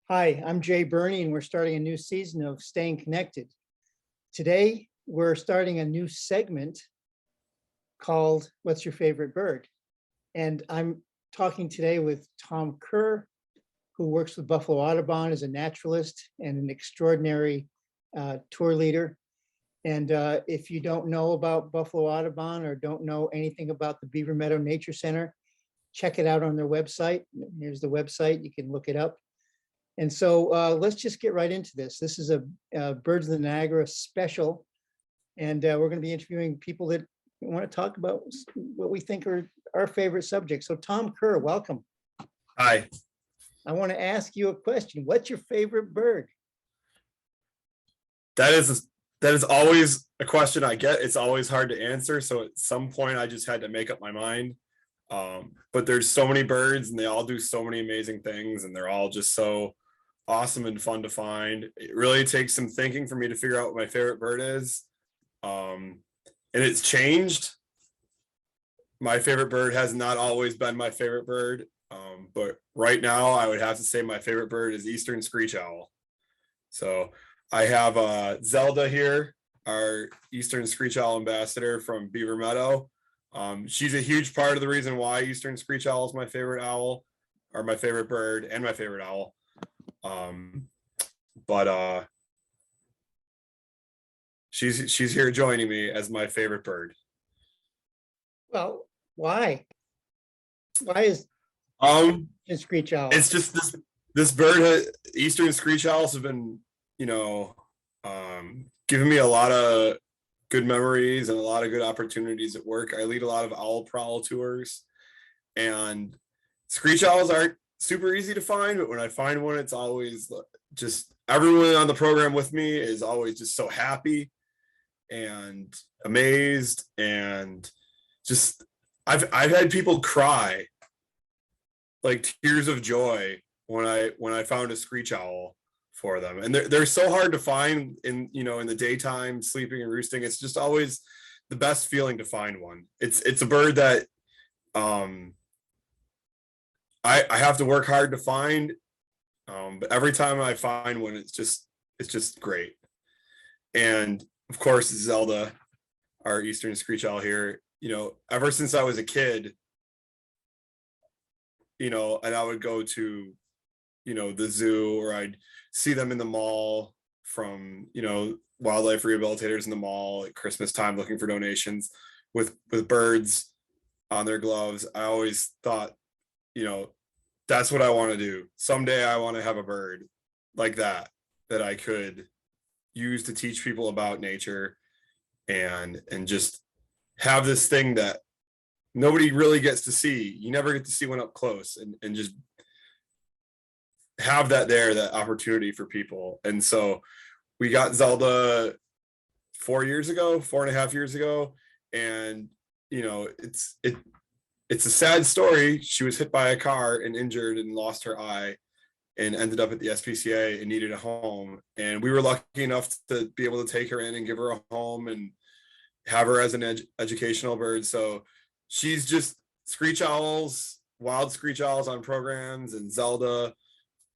Hi, I'm Jay Burney, and we're starting a new season of Staying Connected. Today, we're starting a new segment called What's Your Favorite Bird? And I'm talking today with Tom Kerr, who works with Buffalo Audubon as a naturalist and an extraordinary tour leader. And if you don't know about Buffalo Audubon or don't know anything about the Beaver Meadow Nature Center, check it out on their website. Here's the website, you can look it up. And so let's just get right into this. This is a Birds of the Niagara special. And we're going to be interviewing people that want to talk about what we think are our favorite subjects. So Tom Kerr, welcome. Hi. I want to ask you a question. What's your favorite bird? That is always a question I get. It's always hard to answer. So at some point I just had to make up my mind. But there's so many birds and they all do so many amazing things and they're all just so awesome and fun to find. It really takes some thinking for me to figure out what my favorite bird is. And it's changed. My favorite bird has not always been my favorite bird. But right now I would have to say my favorite bird is Eastern Screech Owl. So I have Zelda here, our Eastern Screech Owl ambassador from Beaver Meadow. She's a huge part of the reason why Eastern Screech Owl is my favorite owl, or my favorite bird and my favorite owl. But she's here joining me as my favorite bird. Well, why? Why is Screech Owl? It's just this bird, Eastern Screech Owls have been, giving me a lot of good memories and a lot of good opportunities at work. I lead a lot of owl prowl tours, and screech owls aren't super easy to find, but when I find one, it's always just everyone on the program with me is always just so happy and amazed, and just I've had people cry like tears of joy when I found a screech owl for them, and they're so hard to find in in the daytime, sleeping and roosting. It's just always the best feeling to find one. It's a bird that I have to work hard to find, but every time I find one, it's just great. And of course Zelda, our Eastern Screech Owl here, ever since I was a kid, and I would go to the zoo, or I'd see them in the mall from, wildlife rehabilitators in the mall at Christmas time looking for donations with birds on their gloves. I always thought, that's what I want to do. Someday I want to have a bird like that I could use to teach people about nature and just have this thing that nobody really gets to see. You never get to see one up close, and just have that opportunity for people. And so we got Zelda 4.5 years ago. And, it's a sad story. She was hit by a car and injured and lost her eye and ended up at the SPCA and needed a home. And we were lucky enough to be able to take her in and give her a home and have her as an educational bird. So she's just screech owls, wild screech owls on programs, and Zelda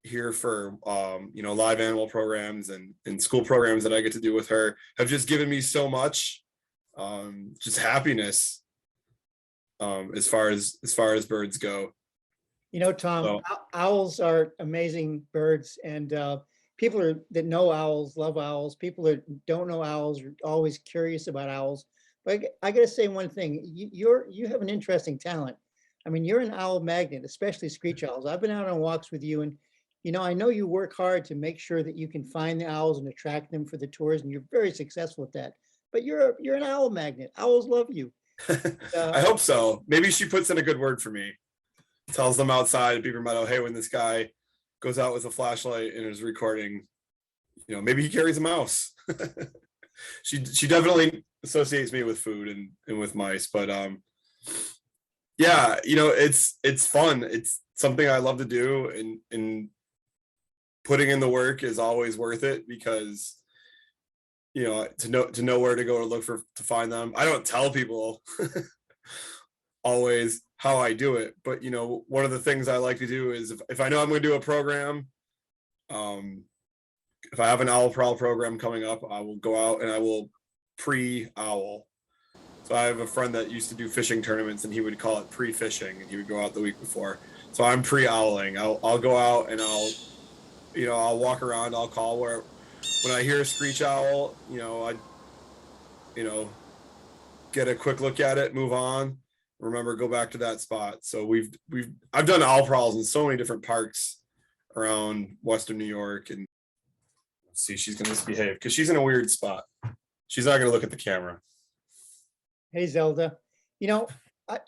here for live animal programs and school programs that I get to do with her have just given me so much just happiness as far as birds go. Tom, so, owls are amazing birds, and people that know owls love owls. People that don't know owls are always curious about owls. But I got to say one thing: you have an interesting talent. I mean, you're an owl magnet, especially screech owls. I've been out on walks with you, and I know you work hard to make sure that you can find the owls and attract them for the tours, and you're very successful at that. But you're an owl magnet. Owls love you. I hope so. Maybe she puts in a good word for me. Tells them outside at Beaver Meadow, hey, when this guy goes out with a flashlight and is recording, maybe he carries a mouse. She definitely associates me with food and with mice, but yeah, it's fun. It's something I love to do, and putting in the work is always worth it, because to know where to go to find them. I don't tell people always how I do it, but one of the things I like to do is if I know I'm going to do a program, If I have an owl prowl program coming up, I will go out and I will pre-owl. So I have a friend that used to do fishing tournaments, and he would call it pre-fishing, and he would go out the week before. So I'm pre-owling. I'll go out and I'll walk around. I'll call where when I hear a screech owl, I get a quick look at it, move on. Remember, go back to that spot. So I've done owl prowls in so many different parks around Western New York, and let's see, she's gonna misbehave because she's in a weird spot. She's not gonna look at the camera. Hey, Zelda.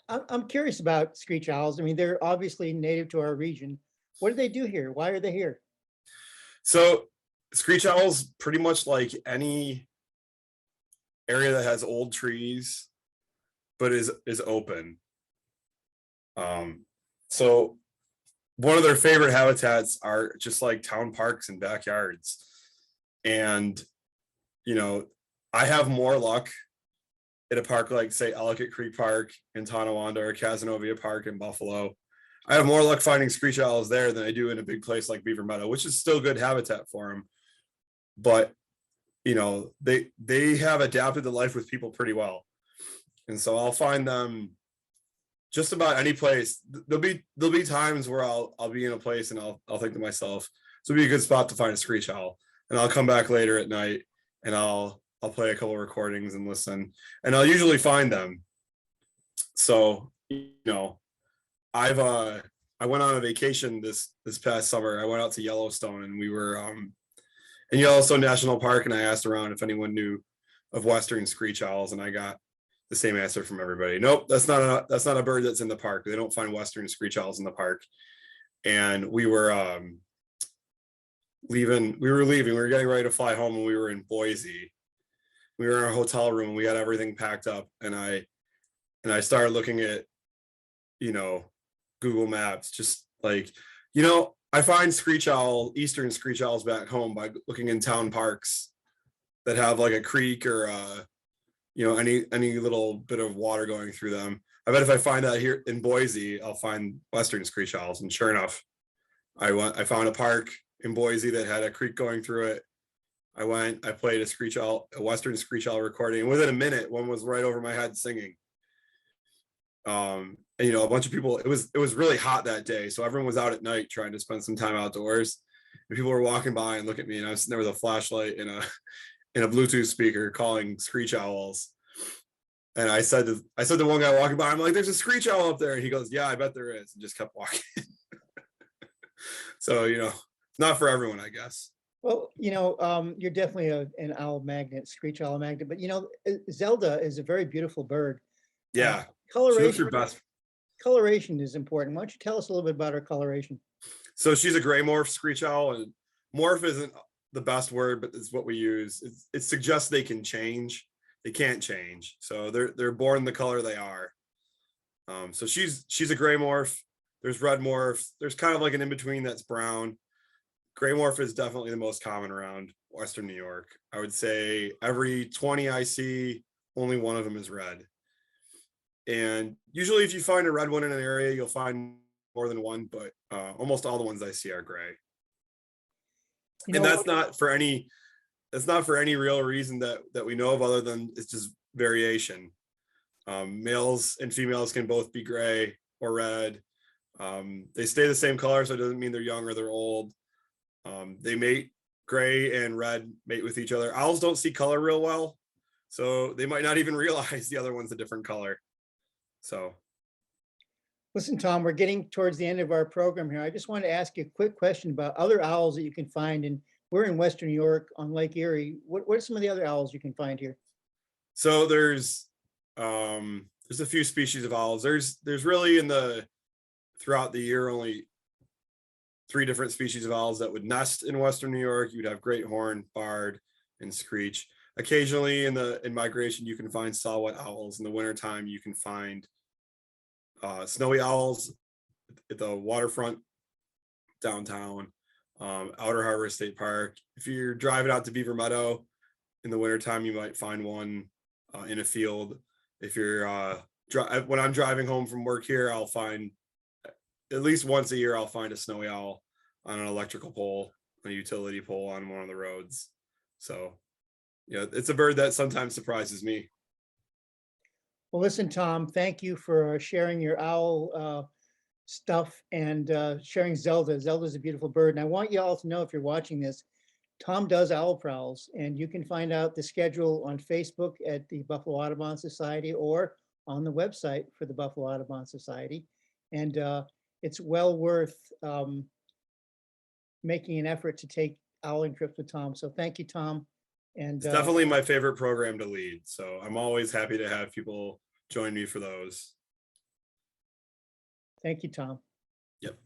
I'm curious about screech owls. I mean, they're obviously native to our region. What do they do here? Why are they here? So screech owls, pretty much like any area that has old trees, but is open. So one of their favorite habitats are just like town parks and backyards. And, I have more luck at a park like, say, Ellicott Creek Park in Tonawanda or Cazenovia Park in Buffalo. I have more luck finding screech owls there than I do in a big place like Beaver Meadow, which is still good habitat for them. But, they have adapted to life with people pretty well. And so I'll find them just about any place. There'll be times where I'll be in a place and I'll think to myself, this would be a good spot to find a screech owl. And I'll come back later at night and I'll play a couple of recordings and listen, and I'll usually find them. So, I went on a vacation this past summer. I went out to Yellowstone, and we were in Yellowstone National Park, and I asked around if anyone knew of Western screech owls, and I got the same answer from everybody. Nope, that's not a bird that's in the park. They don't find Western screech owls in the park. And we were leaving. We were getting ready to fly home, and we were in Boise. We were in our hotel room. We had everything packed up, and I started looking at, Google Maps, just like, I find Eastern screech owls back home by looking in town parks that have like a creek or any little bit of water going through them. I bet if I find that here in Boise, I'll find Western screech owls. And sure enough, I found a park in Boise that had a creek going through it. I played a Western screech owl recording, and within a minute, one was right over my head singing. And a bunch of people, it was really hot that day, so everyone was out at night trying to spend some time outdoors, and people were walking by and look at me, and I was sitting there with a flashlight and a Bluetooth speaker calling screech owls. And I said to one guy walking by, I'm like, there's a screech owl up there, and he goes, yeah, I bet there is, and just kept walking. So it's not for everyone, I guess. Well, you're definitely an owl magnet, screech owl magnet, but Zelda is a very beautiful bird. Yeah. Coloration, coloration is important. Why don't you tell us a little bit about her coloration? So she's a gray morph screech owl, and morph isn't the best word, but it's what we use. It suggests they can change. They can't change. So they're born the color they are. So she's a gray morph. There's red morph. There's kind of like an in-between that's brown. Gray morph is definitely the most common around Western New York. I would say every 20 I see, only one of them is red. And usually if you find a red one in an area, you'll find more than one, but almost all the ones I see are gray. And that's not for any real reason that we know of, other than it's just variation. Males and females can both be gray or red. They stay the same color, so it doesn't mean they're young or they're old. They mate, gray and red mate with each other. Owls don't see color real well, so they might not even realize the other one's a different color. So, listen, Tom, we're getting towards the end of our program here. I just wanted to ask you a quick question about other owls that you can find. And we're in Western New York on Lake Erie. What are some of the other owls you can find here? So there's a few species of owls. There's really throughout the year only 3 different species of owls that would nest in Western New York. You'd have great horn, barred, and screech. Occasionally in migration, you can find saw-whet owls. In the wintertime, you can find snowy owls at the waterfront downtown, Outer Harbor State Park. If you're driving out to Beaver Meadow in the wintertime, you might find one in a field. If you're when I'm driving home from work here, I'll find at least once a year, I'll find a snowy owl on an electrical pole a utility pole on one of the roads. So, yeah, it's a bird that sometimes surprises me. Well, listen, Tom, thank you for sharing your owl stuff and sharing Zelda. Zelda's a beautiful bird. And I want you all to know, if you're watching this, Tom does owl prowls, and you can find out the schedule on Facebook at the Buffalo Audubon Society or on the website for the Buffalo Audubon Society. And it's well worth making an effort to take owling trips with Tom. So thank you, Tom. And It's definitely my favorite program to lead. So I'm always happy to have people join me for those. thank you, Tom. Yep.